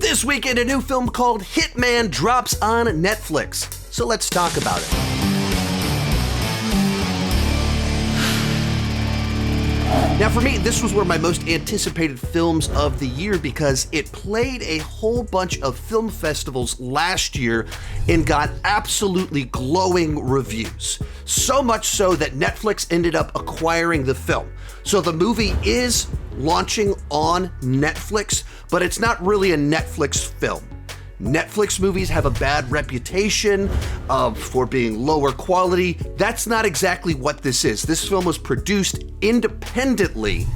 This weekend, a new film called Hitman drops on Netflix. So let's talk about it. Now for me, this was one of my most anticipated films of the year because it played a whole bunch of film festivals last year and got absolutely glowing reviews. So much so that Netflix ended up acquiring the film. So the movie is launching on Netflix, but it's not really a Netflix film. Netflix movies have a bad reputation for being lower quality. That's not exactly what this is. This film was produced independently,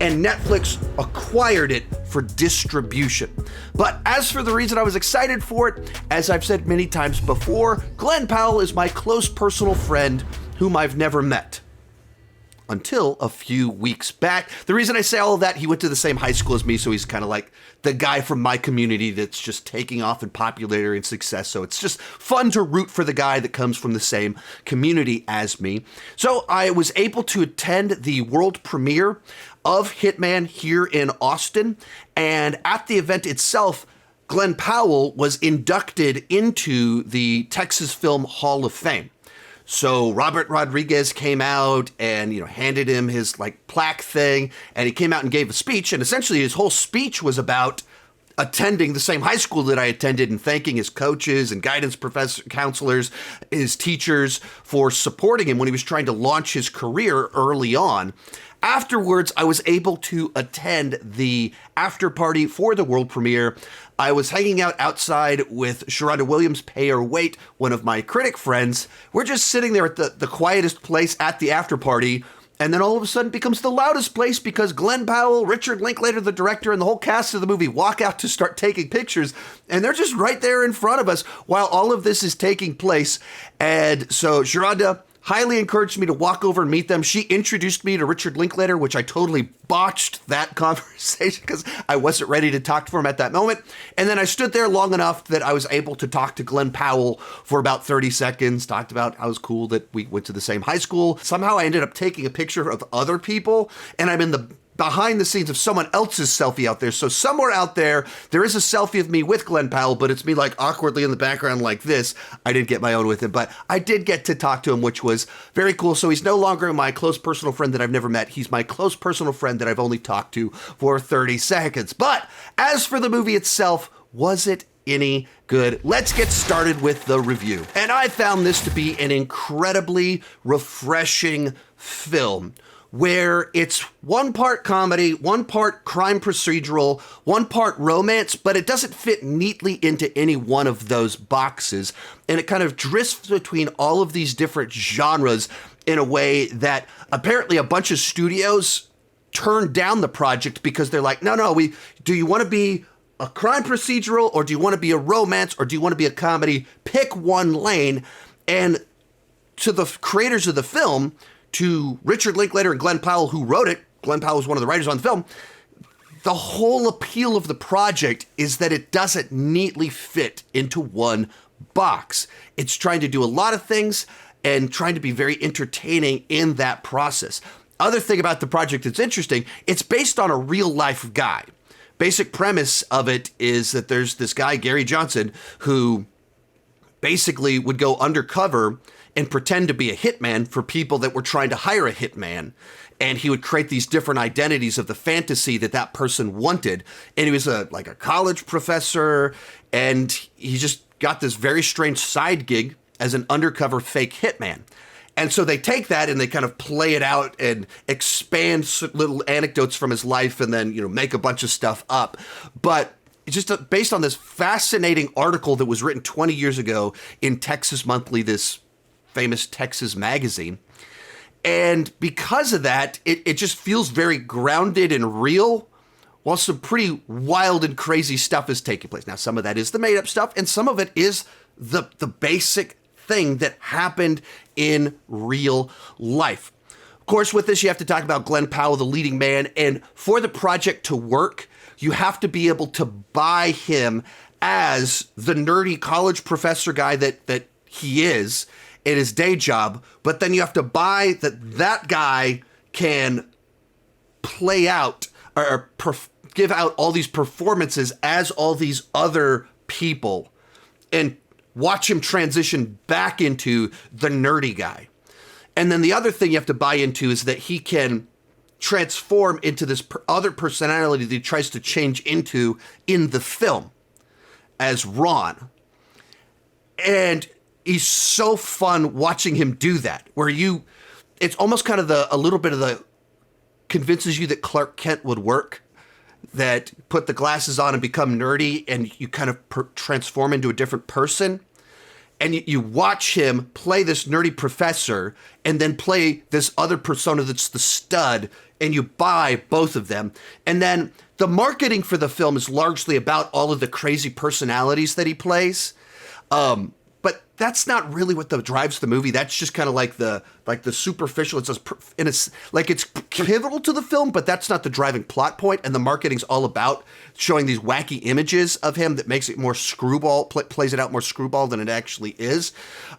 and Netflix acquired it for distribution. But as for the reason I was excited for it, as I've said many times before, Glen Powell is my close personal friend whom I've never met. Until a few weeks back. The reason I say all of that, he went to the same high school as me, so he's kind of like the guy from my community that's just taking off in popularity and success. So it's just fun to root for the guy that comes from the same community as me. So I was able to attend the world premiere of Hitman here in Austin. And at the event itself, Glen Powell was inducted into the Texas Film Hall of Fame. So Robert Rodriguez came out and, handed him his plaque thing, and he came out and gave a speech, and essentially his whole speech was about attending the same high school that I attended and thanking his coaches and guidance counselors, his teachers for supporting him when he was trying to launch his career early on. Afterwards, I was able to attend the after party for the world premiere. I was hanging out outside with Sharonda Williams, Pay or Wait, one of my critic friends. We're just sitting there at the quietest place at the after party, and then all of a sudden it becomes the loudest place because Glen Powell, Richard Linklater, the director, and the whole cast of the movie walk out to start taking pictures, and they're just right there in front of us while all of this is taking place. And so Sharonda highly encouraged me to walk over and meet them. She introduced me to Richard Linklater, which I totally botched that conversation because I wasn't ready to talk to him at that moment. And then I stood there long enough that I was able to talk to Glen Powell for about 30 seconds, talked about how it was cool that we went to the same high school. Somehow I ended up taking a picture of other people, and I'm in the behind the scenes of someone else's selfie out there. So somewhere out there is a selfie of me with Glen Powell, but it's me awkwardly in the background like this. I didn't get my own with him, but I did get to talk to him, which was very cool. So he's no longer my close personal friend that I've never met. He's my close personal friend that I've only talked to for 30 seconds. But as for the movie itself, was it any good? Let's get started with the review. And I found this to be an incredibly refreshing film, where it's one part comedy, one part crime procedural, one part romance, but it doesn't fit neatly into any one of those boxes. And it kind of drifts between all of these different genres in a way that apparently a bunch of studios turned down the project because they're like, no, do you want to be a crime procedural, or do you want to be a romance, or do you want to be a comedy? Pick one lane. And to the creators of the film, to Richard Linklater and Glen Powell, who wrote it, Glen Powell was one of the writers on the film, the whole appeal of the project is that it doesn't neatly fit into one box. It's trying to do a lot of things and trying to be very entertaining in that process. Other thing about the project that's interesting, it's based on a real life guy. Basic premise of it is that there's this guy, Gary Johnson, who basically would go undercover and pretend to be a hitman for people that were trying to hire a hitman. And he would create these different identities of the fantasy that person wanted. And he was a college professor, and he just got this very strange side gig as an undercover fake hitman. And so they take that and they kind of play it out and expand little anecdotes from his life and then, make a bunch of stuff up. But it's just based on this fascinating article that was written 20 years ago in Texas Monthly, this famous Texas magazine. And because of that, it just feels very grounded and real, while some pretty wild and crazy stuff is taking place. Now, some of that is the made up stuff, and some of it is the basic thing that happened in real life. Of course, with this, you have to talk about Glen Powell, the leading man. And for the project to work, you have to be able to buy him as the nerdy college professor guy that he is in his day job, but then you have to buy that guy can play out or give out all these performances as all these other people and watch him transition back into the nerdy guy. And then the other thing you have to buy into is that he can transform into this other personality that he tries to change into in the film as Ron. And he's so fun watching him do that, where it's almost kind of a little bit of the convinces you that Clark Kent would work, that put the glasses on and become nerdy and you kind of transform into a different person. And you watch him play this nerdy professor and then play this other persona that's the stud, and you buy both of them. And then the marketing for the film is largely about all of the crazy personalities that he plays. But that's not really what drives the movie. That's just kind of like the superficial. It's pivotal to the film, but that's not the driving plot point. And the marketing's all about showing these wacky images of him that makes it more screwball, plays it out more screwball than it actually is.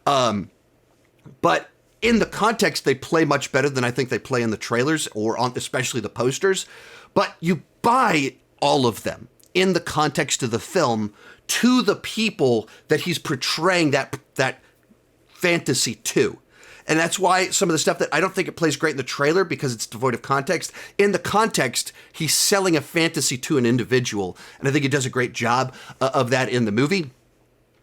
But in the context, they play much better than I think they play in the trailers or especially the posters. But you buy all of them in the context of the film to the people that he's portraying that fantasy to. And that's why some of the stuff that I don't think it plays great in the trailer because it's devoid of context. In the context, he's selling a fantasy to an individual. And I think he does a great job of that in the movie.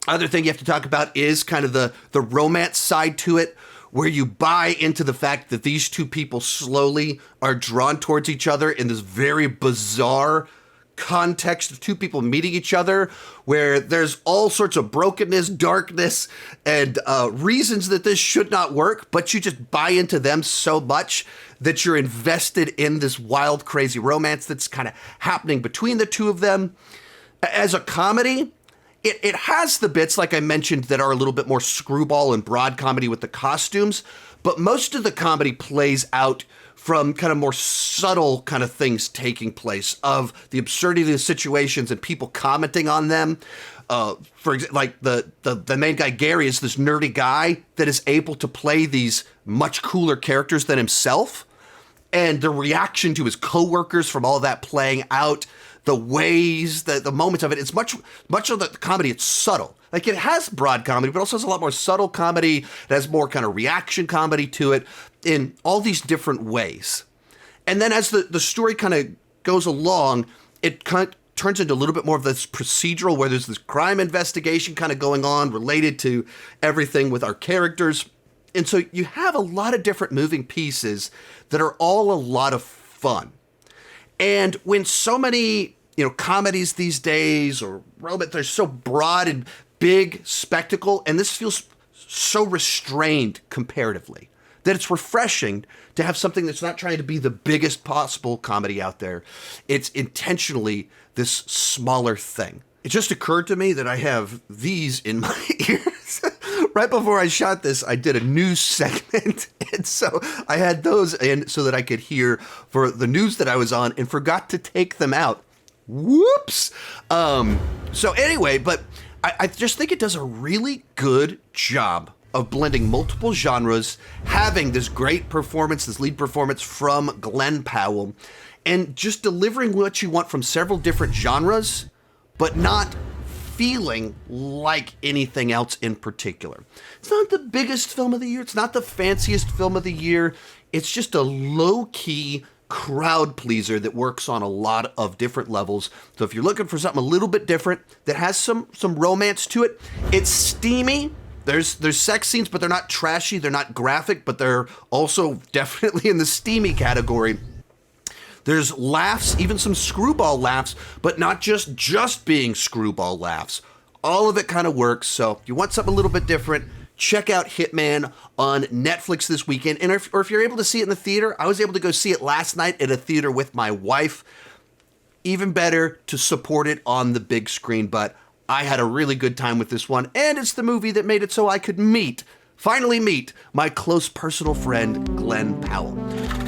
Other thing you have to talk about is kind of the romance side to it, where you buy into the fact that these two people slowly are drawn towards each other in this very bizarre context of two people meeting each other, where there's all sorts of brokenness, darkness, and reasons that this should not work, but you just buy into them so much that you're invested in this wild, crazy romance that's kind of happening between the two of them. As a comedy, it has the bits, like I mentioned, that are a little bit more screwball and broad comedy with the costumes, but most of the comedy plays out from kind of more subtle kind of things taking place, of the absurdity of the situations and people commenting on them. For example, like the main guy, Gary, is this nerdy guy that is able to play these much cooler characters than himself. And the reaction to his coworkers from all that playing out, the ways, the moments of it, it's much of the comedy, it's subtle. Like, it has broad comedy, but also has a lot more subtle comedy. It has more kind of reaction comedy to it in all these different ways. And then as the story kind of goes along, it kind of turns into a little bit more of this procedural, where there's this crime investigation kind of going on related to everything with our characters. And so you have a lot of different moving pieces that are all a lot of fun. And when so many, comedies these days or romance, they're so broad and big spectacle, and this feels so restrained comparatively, that it's refreshing to have something that's not trying to be the biggest possible comedy out there. It's intentionally this smaller thing. It just occurred to me that I have these in my ears. Right before I shot this, I did a news segment, and so I had those in so that I could hear for the news that I was on and forgot to take them out. Whoops! So anyway, but I just think it does a really good job of blending multiple genres, having this great performance, this lead performance from Glen Powell, and just delivering what you want from several different genres, but not feeling like anything else in particular. It's not the biggest film of the year. It's not the fanciest film of the year. It's just a low-key crowd pleaser that works on a lot of different levels. So if you're looking for something a little bit different that has some romance to it, it's steamy. There's sex scenes, but they're not trashy. They're not graphic, but they're also definitely in the steamy category. There's laughs, even some screwball laughs, but not just being screwball laughs. All of it kind of works. So if you want something a little bit different, check out Hitman on Netflix this weekend. And if you're able to see it in the theater, I was able to go see it last night at a theater with my wife. Even better to support it on the big screen, but I had a really good time with this one. And it's the movie that made it so I could meet finally meet my close personal friend, Glen Powell.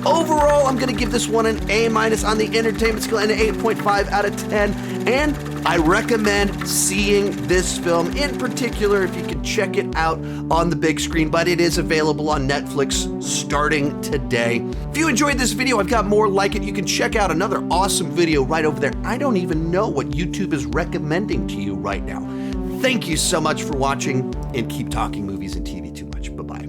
Overall, I'm going to give this one an A- on the entertainment scale and an 8.5 out of 10. And I recommend seeing this film in particular if you can check it out on the big screen, but it is available on Netflix starting today. If you enjoyed this video, I've got more like it. You can check out another awesome video right over there. I don't even know what YouTube is recommending to you right now. Thank you so much for watching, and keep talking movies and TV too much. Bye-bye.